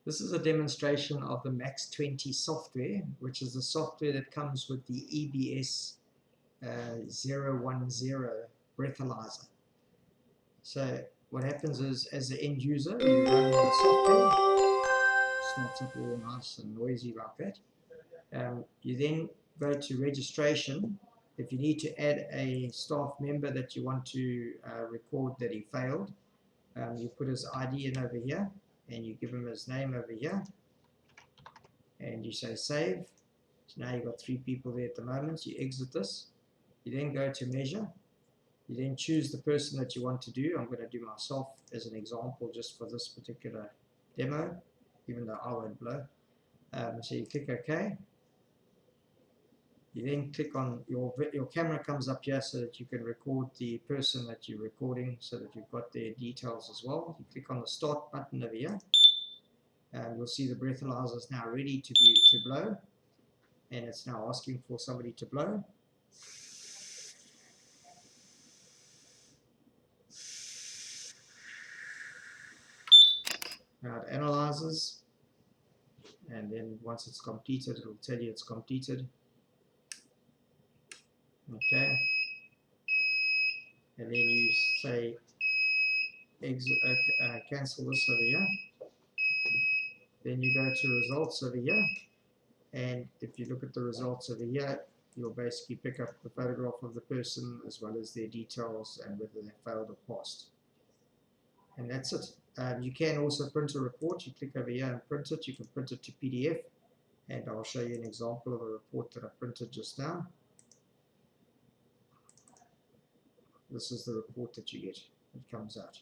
This is a demonstration of the MAX20 software, which is the software that comes with the EB010 breathalyzer. So what happens is, as the end user, you run the software, starts up all nice and noisy like that. You then go to registration. If you need to add a staff member that you want to record that he failed, you put his ID in over here, and you give him his name over here, and you say save. So now you've got 3 people there at the moment. You exit this. You then go to measure. You then choose the person that you want to do. I'm going to do myself as an example just for this particular demo, even though I won't blow. So you click OK. You then click on your camera comes up here so that you can record the person that you're recording, so that you've got their details as well. You click on the start button over here. You'll see the breathalyzer is now ready to blow, and it's now asking for somebody to blow. Now it analyzes, and then once it's completed, it will tell you it's completed. Okay, and then you say exit, cancel this over here. Then you go to results over here, and if you look at the results over here, you'll basically pick up the photograph of the person as well as their details and whether they failed or passed. And that's it. You can also print a report. You click over here and print it. You can print it to PDF, and I'll show you an example of a report that I printed just now. This is the report that you get. It comes out.